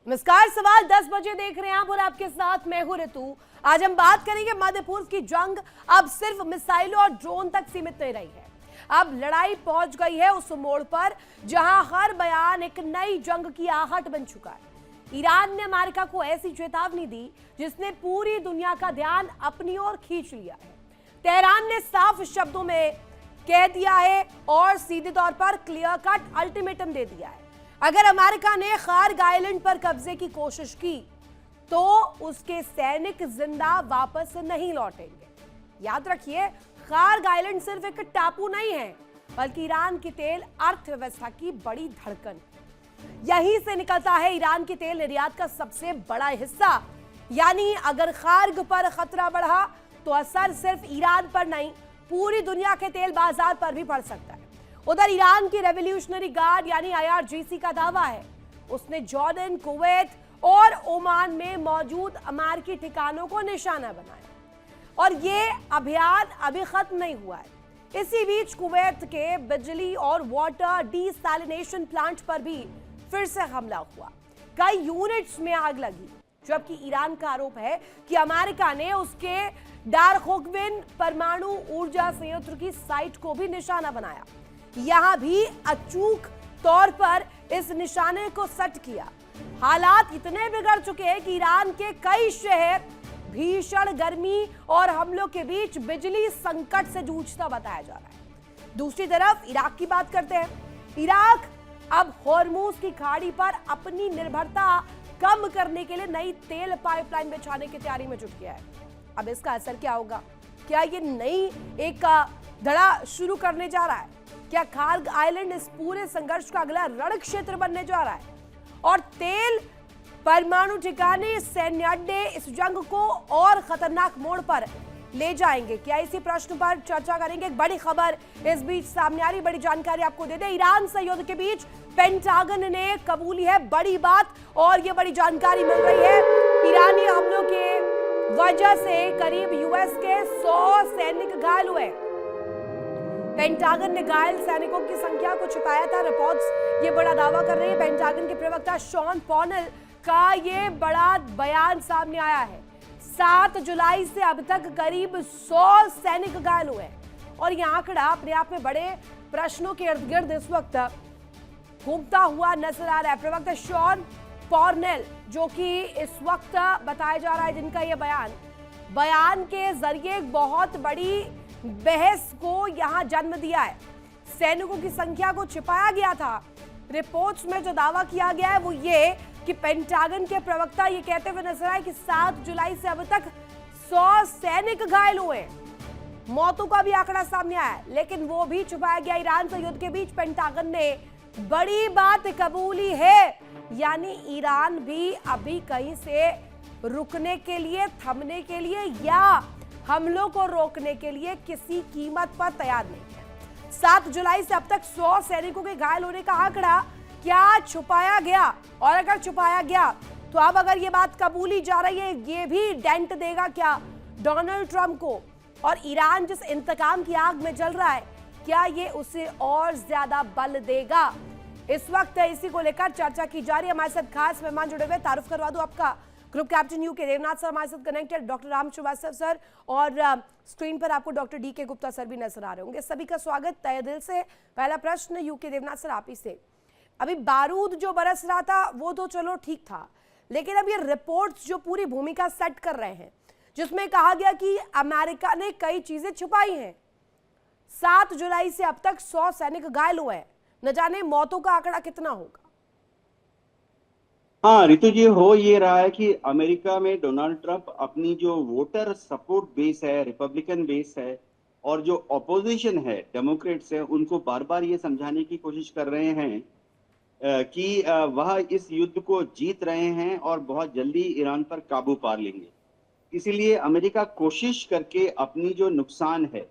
नमस्कार, सवाल 10 बजे देख रहे हैं आप और आपके साथ मैं हूं ऋतु। आज हम बात करेंगे मध्य पूर्व की जंग अब सिर्फ मिसाइलों और ड्रोन तक सीमित नहीं रही है। अब लड़ाई पहुंच गई है उस मोड़ पर जहां हर बयान एक नई जंग की आहट बन चुका है। ईरान ने अमेरिका को ऐसी चेतावनी दी जिसने पूरी दुनिया का ध्यान अपनी ओर खींच लिया है। तेहरान ने साफ शब्दों में कह दिया है और सीधे तौर पर क्लियर कट अल्टीमेटम दे दिया है, अगर अमेरिका ने खार्ग आइलैंड पर कब्जे की कोशिश की तो उसके सैनिक जिंदा वापस नहीं लौटेंगे। याद रखिए, खार्ग आइलैंड सिर्फ एक टापू नहीं है बल्कि ईरान की तेल अर्थव्यवस्था की बड़ी धड़कन। यहीं से निकलता है ईरान की तेल निर्यात का सबसे बड़ा हिस्सा। यानी अगर खार्ग पर खतरा बढ़ा तो असर सिर्फ ईरान पर नहीं, पूरी दुनिया के तेल बाजार पर भी पड़ सकता है। उधर ईरान की रेवोल्यूशनरी गार्ड यानी IRGC का दावा है उसने जॉर्डन, कुवैत और ओमान में मौजूद अमेरिकी ठिकानों को निशाना बनाया और ये अभियान अभी खत्म नहीं हुआ है। इसी बीच कुवैत के बिजली और वाटर डिसैलिनेशन प्लांट पर भी फिर से हमला हुआ, कई यूनिट्स में आग लगी, जबकि ईरान का आरोप है कि अमेरिका ने उसके डारखोगविन परमाणु ऊर्जा संयंत्र की साइट को भी निशाना बनाया। यहां भी अचूक तौर पर इस निशाने को सेट किया। हालात इतने बिगड़ चुके हैं कि ईरान के कई शहर भीषण गर्मी और हमलों के बीच बिजली संकट से जूझता बताया जा रहा है। दूसरी तरफ इराक की बात करते हैं। इराक अब हॉर्मूज की खाड़ी पर अपनी निर्भरता कम करने के लिए नई तेल पाइपलाइन बिछाने की तैयारी में जुट गया है। अब इसका असर क्या होगा? क्या ये नई एक धड़ा शुरू करने जा रहा है? क्या खार्ग आइलैंड इस पूरे संघर्ष का अगला रण क्षेत्र बनने जा रहा है? और तेल, परमाणु ठिकाने, सैन्य अड्डे इस जंग को और खतरनाक मोड़ पर ले जाएंगे? क्या इसी प्रश्न पर चर्चा करेंगे। एक बड़ी खबर इस बीच सामने आ रही, बड़ी जानकारी आपको दे दें। ईरान से युद्ध के बीच पेंटागन ने कबूली है बड़ी बात और ये बड़ी जानकारी मिल रही है। ईरानी हमलों के वजह से करीब US के 100 सैनिक घायल हुए। पेंटागन ने घायल सैनिकों की संख्या को छुपाया था। रिपोर्ट्स ये बड़ा दावा कर रही है। पेंटागन के प्रवक्ता शॉन पॉनेल का ये बड़ा बयान सामने आया है। 7 जुलाई से अब तक करीब 100 सैनिक घायल हुए और यह आंकड़ा अपने आप में बड़े प्रश्नों के इर्द गिर्द इस वक्त घूमता हुआ नजर आ रहा है। प्रवक्ता शॉन पॉनेल जो कि इस वक्त बताया जा रहा है, जिनका यह बयान के जरिए बहुत बड़ी बहस को यहां जन्म दिया है। सैनिकों की संख्या को छिपाया गया था। रिपोर्ट्स में जो दावा किया गया है वो ये कि पेंटागन के प्रवक्ता ये कहते हुए नजर आए कि 7 जुलाई से अब तक 100 सैनिक घायल हुए। मौतों का भी आंकड़ा सामने आया है, लेकिन वो भी छुपाया गया। ईरान से युद्ध के बीच पेंटागन ने बड़ी बात कबूली है, यानी ईरान भी अभी कहीं से रुकने के लिए, थमने के लिए या हमलों को रोकने के लिए किसी कीमत पर तैयार नहीं है। 7 जुलाई से अब तक 100 सैनिकों के घायल होने का आंकड़ा क्या छुपाया गया? और अगर छुपाया गया तो अब अगर ये बात कबूली जा रही है, ये भी डेंट देगा क्या डोनाल्ड ट्रंप को? और ईरान जिस इंतकाम की आग में जल रहा है, क्या ये उसे और ज्यादा बल देगा? इस वक्त इसी को लेकर चर्चा की जा रही है। हमारे साथ खास मेहमान जुड़े हुए, तारुफ करवा दूं आपका। Group captain UK Devnath sir हमारे साथ connected, doctor Ram Srivastava sir और स्क्रीन पर आपको डॉक्टर DK गुप्ता सर भी नजर आ रहे होंगे। सभी का स्वागत तहे दिल से। पहला प्रश्न UK देवनाथ सर आप ही से। अभी बारूद जो बरस रहा था वो तो चलो ठीक था, लेकिन अब ये रिपोर्ट्स जो पूरी भूमिका सेट कर रहे हैं, जिसमें कहा गया कि अमेरिका ने कई चीजें छुपाई हैं। 7 जुलाई से अब तक 100 सैनिक घायल हुए हैं, न जाने मौतों का आंकड़ा कितना होगा। हाँ ऋतु जी, हो ये रहा है कि अमेरिका में डोनाल्ड ट्रंप अपनी जो वोटर सपोर्ट बेस है, रिपब्लिकन बेस है, और जो ऑपोजिशन है, डेमोक्रेट्स है, उनको बार बार ये समझाने की कोशिश कर रहे हैं कि वह इस युद्ध को जीत रहे हैं और बहुत जल्दी ईरान पर काबू पा लेंगे। इसीलिए अमेरिका कोशिश करके अपनी जो नुकसान है,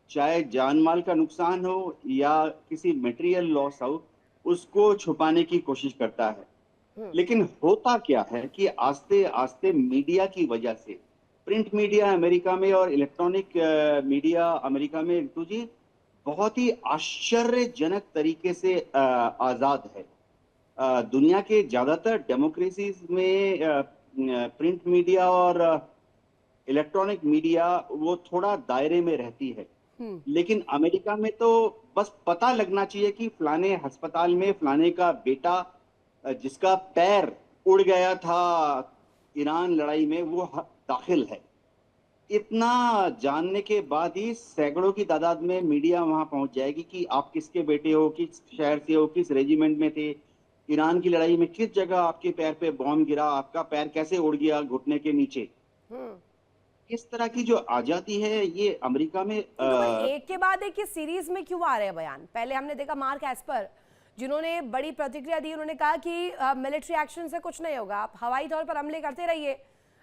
चाहे जान माल का नुकसान हो या किसी मटेरियल लॉस हो, उसको छुपाने की कोशिश करता है। लेकिन होता क्या है कि आस्ते आस्ते मीडिया की वजह से, प्रिंट मीडिया अमेरिका में और इलेक्ट्रॉनिक मीडिया अमेरिका में ऋतु जी बहुत ही आश्चर्यजनक तरीके से आजाद है। दुनिया के ज्यादातर डेमोक्रेसीज में प्रिंट मीडिया और इलेक्ट्रॉनिक मीडिया वो थोड़ा दायरे में रहती है, लेकिन अमेरिका में तो बस पता लगना चाहिए कि फलाने अस्पताल में फलाने का बेटा जिसका पैर उड़ गया था ईरान लड़ाई में वो दाखिल है। इतना जानने के बाद ही सैकड़ों की तादाद में मीडिया वहां पहुंच जाएगी कि आप किसके बेटे हो, किस शहर से हो, किस रेजिमेंट में थे, ईरान की लड़ाई में किस जगह आपके पैर पे बॉम्ब गिरा, आपका पैर कैसे उड़ गया घुटने के नीचे। इस तरह की जो आजादी है ये अमेरिका में एक के बाद एक सीरीज में क्यों आ रहे हैं बयान? पहले हमने देखा मार्क एस्पर जिन्होंने बड़ी प्रतिक्रिया दी, उन्होंने कहा कि मिलिट्री एक्शन से कुछ नहीं होगा, आप हवाई तौर पर हमले करते रहिए,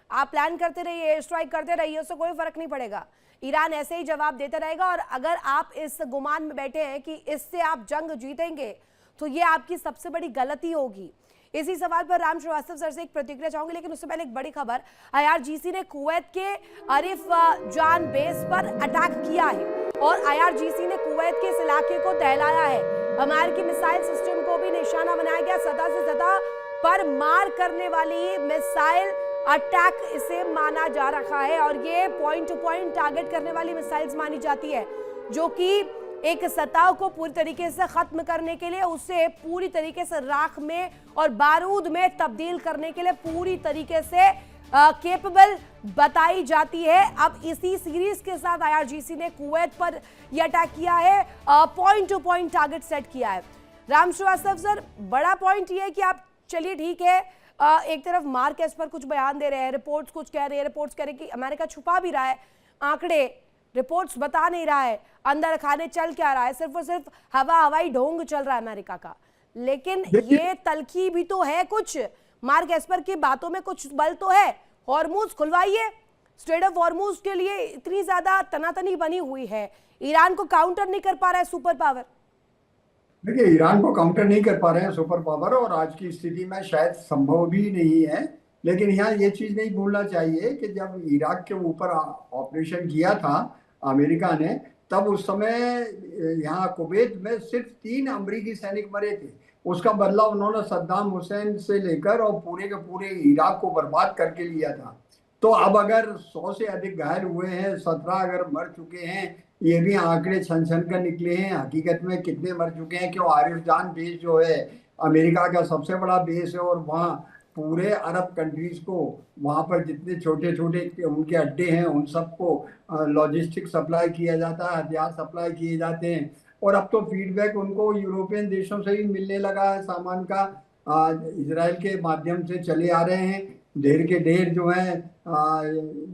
आप प्लान करते रहिए, एयर स्ट्राइक करते रहिए, उससे कोई फर्क नहीं पड़ेगा, ईरान ऐसे ही जवाब देता रहेगा। और अगर आप इस गुमान में बैठे हैं कि इससे आप जंग जीतेंगे तो ये आपकी सबसे बड़ी गलती होगी। इसी सवाल पर राम श्रीवास्तव सर से एक प्रतिक्रिया चाहूंगी, लेकिन उससे पहले एक बड़ी खबर, IRGC ने कुवैत के अरिफ जान बेस पर अटैक किया है और IRGC ने कुवैत के इस इलाके को दहलाया है। अमेरिकी मिसाइल सिस्टम को भी निशाना बनाया गया, सतह से सतह पर मार करने वाली मिसाइल अटैक इसे माना जा रखा है और ये पॉइंट टू पॉइंट टारगेट करने वाली मिसाइल्स मानी जाती है, जो कि एक सतह को पूरी तरीके से खत्म करने के लिए, उसे पूरी तरीके से राख में और बारूद में तब्दील करने के लिए पूरी तरीके से केपेबल बताई जाती है। अब इसी सीरीज के साथ IRGC ने कुवैत पर यह अटैक किया है, point two point target set किया है। राम श्रीवास्तव सर, बड़ा पॉइंट ये है कि आप चलिए ठीक है, एक तरफ मार्क एस्पर कुछ बयान दे रहे हैं, रिपोर्ट्स कुछ कह रहे हैं, रिपोर्ट्स कह रहे हैं कि अमेरिका छुपा भी रहा है आंकड़े, रिपोर्ट्स बता नहीं रहा है अंदर खाने चल क्या रहा है, सिर्फ और सिर्फ हवाई ढोंग चल रहा है अमेरिका का। लेकिन ये तलखी भी तो है, कुछ मार्क एस्पर की बातों में कुछ बल तो है। हॉर्मूज खुलवाइए, स्ट्रेट ऑफ हॉर्मूज के लिए इतनी ज्यादा तनातनी बनी हुई है, ईरान को काउंटर नहीं कर पा रहा है सुपर पावर। देखिए, ईरान को काउंटर नहीं कर पा रहे हैं सुपर पावर, और आज की स्थिति में शायद संभव भी नहीं है। लेकिन यहाँ ये चीज नहीं भूलना चाहिए कि जब इराक के ऊपर ऑपरेशन किया था अमेरिका ने, तब उस समय यहाँ कुवैत में सिर्फ 3 अमेरिकी सैनिक मरे थे। उसका बदला उन्होंने सद्दाम हुसैन से लेकर और पूरे के पूरे इराक को बर्बाद करके लिया था। तो अब अगर 100 से अधिक घायल हुए हैं, 17 अगर मर चुके हैं, ये भी आंकड़े छन छन कर निकले हैं। हकीकत में कितने मर चुके हैं, क्यों आरिफ जान बेस जो है अमेरिका का सबसे बड़ा बेस है, और वहाँ पूरे अरब कंट्रीज को, वहाँ पर जितने छोटे छोटे उनके अड्डे हैं उन सबको लॉजिस्टिक सप्लाई किया जाता है, हथियार सप्लाई किए जाते हैं। और अब तो फीडबैक उनको यूरोपियन देशों से भी मिलने लगा है, सामान का इजराइल के माध्यम से चले आ रहे हैं। ढेर के ढेर जो है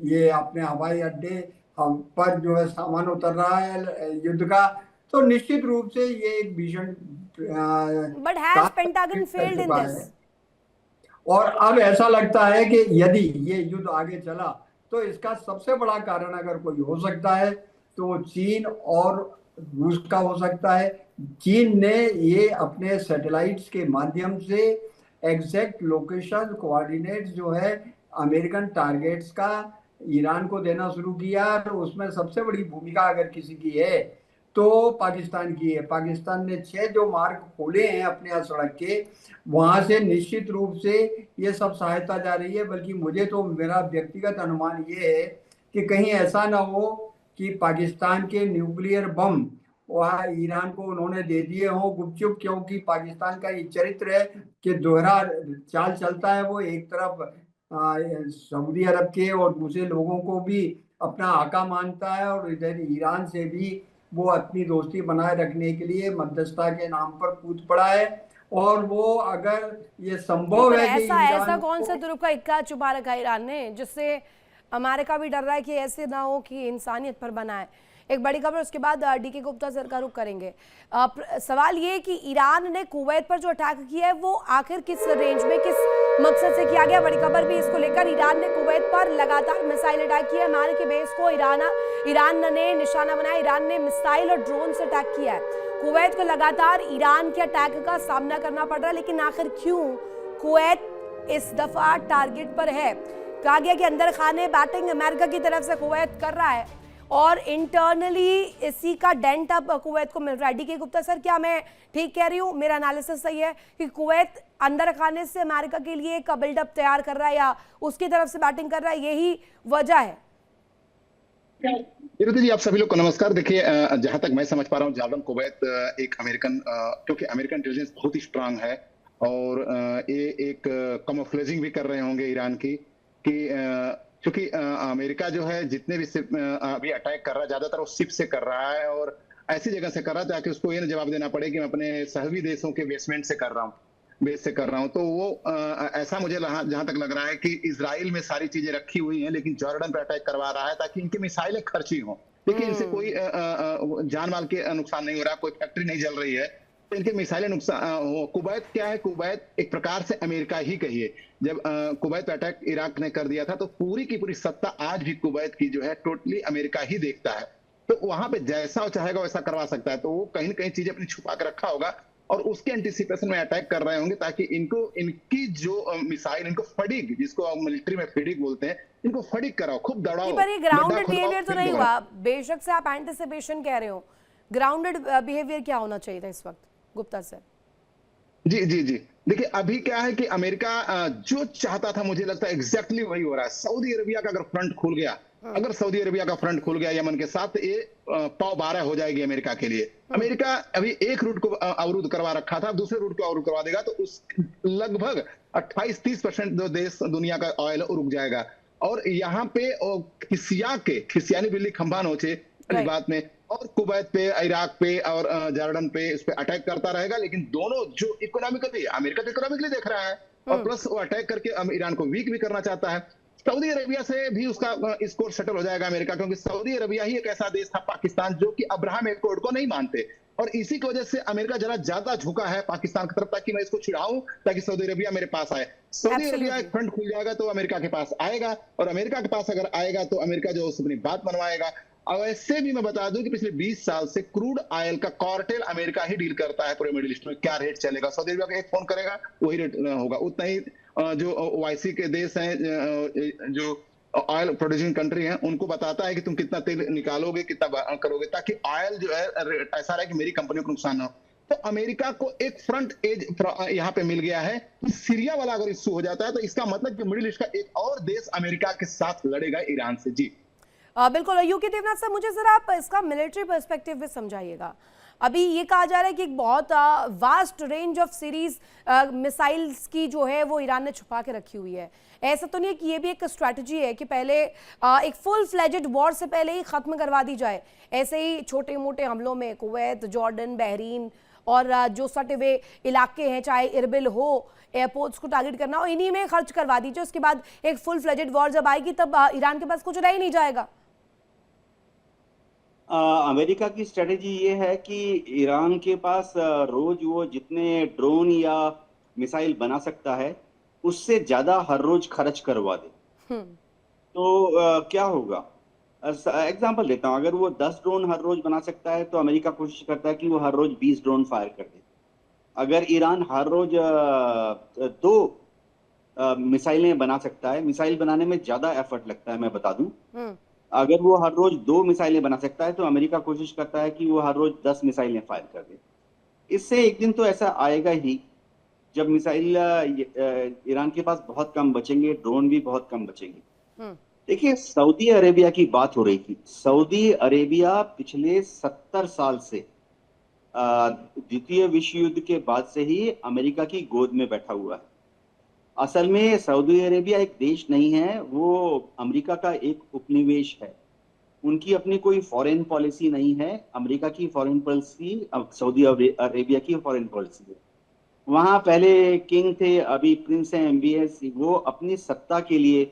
ये अपने हवाई अड्डे पर जो है सामान उतर रहा है युद्ध का। तो निश्चित रूप से ये एक भीषण but has pentagon failed in this. और अब ऐसा लगता है कि यदि ये युद्ध आगे चला तो इसका सबसे बड़ा कारण अगर कोई हो सकता है तो चीन और रूस का हो सकता है। चीन ने ये अपने सैटेलाइट्स के माध्यम से एग्जैक्ट लोकेशन कोऑर्डिनेट्स जो है अमेरिकन टारगेट्स का ईरान को देना शुरू किया। तो उसमें सबसे बड़ी भूमिका अगर किसी की है तो पाकिस्तान की है। पाकिस्तान ने 6 जो मार्ग खोले हैं अपने सड़क के, वहां से निश्चित रूप से ये सब सहायता जा रही है। बल्कि मुझे तो मेरा व्यक्तिगत अनुमान ये है कि कहीं ऐसा ना हो कि पाकिस्तान के न्यूक्लियर बम वहाँ ईरान को उन्होंने दे दिए हों गुपचुप, क्योंकि पाकिस्तान का ये चरित्र है कि दोहरा चाल चलता है। वो एक तरफ सऊदी अरब के और दूसरे लोगों को भी अपना आका मानता है, और इधर ईरान से भी वो अपनी दोस्ती बनाए रखने के लिए मध्यस्थता के नाम पर कूद पड़ा है। और वो अगर ये संभव है कि ऐसा कौन सा तुर्क का इक्का छुपा रखा है ईरान ने, जिससे अमेरिका भी डर रहा है कि ऐसे ना हो कि इंसानियत पर बनाए। एक बड़ी खबर, उसके बाद डीके गुप्ता सर का रुख करेंगे। सवाल ये कि ईरान ने कुवैत पर जो अटैक किया है वो आखिर किस रेंज में, किस मकसद से किया गया? बड़ी खबर भी इसको लेकर, ईरान ने कुवैत पर लगातार मिसाइल अटैक किया। अमेरिकी बेस को ईरान ने निशाना बनाया। ईरान ने मिसाइल और ड्रोन से अटैक किया है। कुवैत को लगातार ईरान के अटैक का सामना करना पड़ रहा है, लेकिन आखिर क्यों कुवैत इस दफा टारगेट पर है? कहा गया कि अंदर खाने बैटिंग अमेरिका की तरफ से कुवैत कर रहा है, और इंटरनली इसी का डेंट अब कुवैत को मिल रहा है। डीके गुप्ता सर, क्या मैं ठीक कह रही हूँ, मेरा एनालिसिस सही है कि कुवैत अंदर खाने से अमेरिका के लिए एक बिल्डअप तैयार कर रहा है या उसकी तरफ से बैटिंग कर रहा है, यही वजह है? कीर्ति जी, आप सभी लोग को नमस्कार। देखिए, जहां तक मैं समझ पा रहा हूँ, जॉर्डन कुवैत एक अमेरिकन, क्योंकि अमेरिकन इंटेलिजेंस बहुत ही स्ट्रांग है और ये एक कमोफ्लेजिंग भी कर रहे होंगे ईरान की कि क्योंकि अमेरिका जो है जितने भी शिप अभी अटैक कर रहा है, ज्यादातर वो शिप से कर रहा है और ऐसी जगह से कर रहा है ताकि उसको ये ना जवाब देना पड़े कि मैं अपने सहवी देशों के बेसमेंट से कर रहा हूँ, बेस से कर रहा हूँ। तो वो ऐसा मुझे जहां तक लग रहा है कि इजराइल में सारी चीजें रखी हुई हैं, लेकिन जॉर्डन पर अटैक करवा रहा है ताकि इनकी मिसाइलें खर्ची हों। देखिए, इनसे कोई जान माल के नुकसान नहीं हो रहा, कोई फैक्ट्री नहीं जल रही है, तो इनके मिसाइलें नुकसान हो। कुवैत क्या है? कुवैत एक प्रकार से अमेरिका ही कहिए। जब कुवैत पर अटैक इराक ने कर दिया था तो पूरी की पूरी सत्ता आज भी कुवैत की जो है टोटली अमेरिका ही देखता है। तो वहां पे जैसा वो चाहेगा वैसा करवा सकता है। तो वो कहीं ना कहीं चीजें अपनी छुपा कर रखा होगा और उसके एंटिसिपेशन में अटैक कर रहे होंगे ताकि इनको इनकी जो मिसाइल, इनको फटीग, जिसको मिलिट्री में फटीग बोलते हैं, इनको फटीग कराओ, खूब दौड़ाओ, पर ये ग्राउंडेड गड्ढा खुदवाओ, बिहेवियर तो फिर नहीं दोबारा। हुआ। बेशक से आप एंटिसिपेशन कह रहे हो, ग्राउंडेड बिहेवियर क्या होना चाहिए था इस वक्त, गुप्ता सर? जी जी जी, देखिए अभी क्या है कि अमेरिका जो चाहता था, मुझे लगता है एग्जैक्टली वही हो रहा है। सऊदी अरबिया का अगर फ्रंट खुल गया, अगर सऊदी अरबिया का फ्रंट खुल गया यमन के साथ, तो ये पाव 12 हो जाएगी अमेरिका के लिए। अमेरिका अभी एक रूट को अवरुद्ध करवा रखा था, दूसरे रूट को अवरुद्ध करवा देगा तो उस लगभग 28-30% जो देश दुनिया का ऑयल रुक जाएगा। और यहाँ पे खिसियानी बिल्ली खंभा नोचे वाली Right. बात में, और कुवैत पे, इराक पे और जॉर्डन पे इस पे अटैक करता रहेगा। लेकिन दोनों जो इकोनॉमिकली, अमेरिका तो इकोनॉमिकली देख रहा है और प्लस वो अटैक करके ईरान को वीक भी करना चाहता है। सऊदी अरेबिया से भी उसका स्कोर सेटल हो जाएगा अमेरिका, क्योंकि सऊदी अरेबिया ही एक ऐसा देश था, पाकिस्तान, जो कि अब्राहम एक्कॉर्ड को नहीं मानते और इसी की वजह से अमेरिका जरा ज्यादा झुका है पाकिस्तान की तरफ, ताकि मैं इसको छिड़ाऊं, ताकि सऊदी अरेबिया मेरे पास आए। सऊदी अरेबिया एक फ्रंट खुल जाएगा तो अमेरिका के पास आएगा, और अमेरिका के पास अगर आएगा तो अमेरिका जो उससे अपनी बात मनवाएगा। और वैसे भी मैं बता दूं कि पिछले 20 साल से क्रूड ऑयल का कार्टेल अमेरिका ही डील करता है पूरे मिडिल ईस्ट में। क्या रेट चलेगा, सऊदी अरेबिया का एक फोन करेगा वही रेट होगा। उतना ही जो ओआईसी के देश हैं, जो ऑयल प्रोड्यूसिंग कंट्री हैं, उनको बताता है कि तुम कितना तेल निकालोगे, कितना करोगे, ताकि ऑयल जो है ऐसा रहे कि मेरी कंपनियों को नुकसान ना हो। तो अमेरिका को एक फ्रंट एज यहाँ पे मिल गया है। सीरिया वाला अगर इश्यू हो जाता है तो इसका मतलब कि मिडिल ईस्ट का एक और देश अमेरिका के साथ लड़ेगा, ईरान से। जी बिल्कुल। यूके देवनाथ सर, मुझे जरा आप इसका मिलिट्री पर्सपेक्टिव भी समझाइएगा। अभी ये कहा जा रहा है कि एक बहुत vast range of series missiles की जो है वो ईरान ने छुपा के रखी हुई है। ऐसा तो नहीं है कि ये भी एक स्ट्रैटेजी है कि पहले एक फुल फ्लेजेड वॉर से पहले ही खत्म करवा दी जाए, ऐसे ही छोटे मोटे हमलों में कुवैत, जॉर्डन, बहरीन और जो सटे हुए इलाके हैं, चाहे इरबिल हो, एयरपोर्ट्स को टारगेट करना हो, इन्हीं में खर्च करवा दीजिए। उसके बाद एक फुल फ्लेजेड वॉर जब आएगी तब ईरान के पास कुछ रह ही नहीं जाएगा। अमेरिका की स्ट्रेटेजी ये है कि ईरान के पास रोज वो जितने ड्रोन या मिसाइल बना सकता है उससे ज्यादा हर रोज खर्च करवा दे। तो क्या होगा, एग्जांपल देता हूँ, अगर वो 10 ड्रोन हर रोज बना सकता है तो अमेरिका कोशिश करता है कि वो हर रोज 20 ड्रोन फायर कर दे। अगर ईरान हर रोज 2 मिसाइलें बना सकता है, मिसाइल बनाने में ज्यादा एफर्ट लगता है मैं बता दूं, अगर वो हर रोज 2 मिसाइलें बना सकता है तो अमेरिका कोशिश करता है कि वो हर रोज 10 मिसाइलें फायर कर दे। इससे एक दिन तो ऐसा आएगा ही जब मिसाइल ईरान के पास बहुत कम बचेंगे, ड्रोन भी बहुत कम बचेंगे। देखिए, सऊदी अरेबिया की बात हो रही थी। सऊदी अरेबिया पिछले 70 साल से द्वितीय विश्व युद्ध के बाद से ही अमेरिका की गोद में बैठा हुआ है। असल में सऊदी अरेबिया एक देश नहीं है, वो अमेरिका का एक उपनिवेश है। उनकी अपनी कोई फॉरेन पॉलिसी नहीं है। अमेरिका की फॉरेन पॉलिसी सऊदी अरेबिया की फॉरेन पॉलिसी है। वहां पहले किंग थे, अभी प्रिंस हैं, MBS। वो अपनी सत्ता के लिए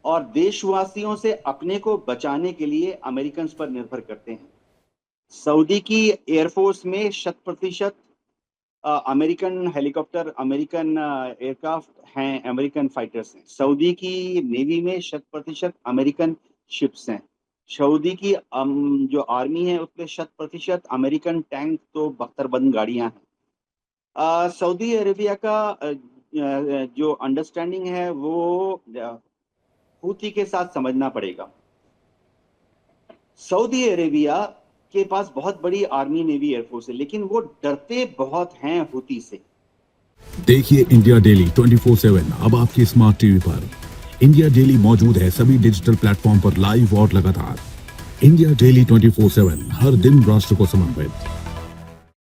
और देशवासियों से अपने को बचाने के लिए अमेरिकन पर निर्भर करते हैं। सऊदी की एयरफोर्स में 100% अमेरिकन हेलीकॉप्टर, अमेरिकन एयरक्राफ्ट हैं, अमेरिकन फाइटर्स हैं। सऊदी की नेवी में 100% अमेरिकन शिप्स हैं। सऊदी की जो आर्मी है उसमें 100% अमेरिकन टैंक तो बख्तरबंद गाड़ियां हैं। सऊदी अरेबिया का जो अंडरस्टैंडिंग है वो हूथी के साथ समझना पड़ेगा। सऊदी अरेबिया के पास बहुत बड़ी आर्मी नेवी एयरफोर्स है, लेकिन वो डरते बहुत हैं हुती से। देखिए इंडिया डेली 24/7 अब आपके स्मार्ट टीवी पर। इंडिया डेली मौजूद है सभी डिजिटल प्लेटफॉर्म पर लाइव और लगातार। इंडिया डेली 24/7 हर दिन राष्ट्र को समर्पित।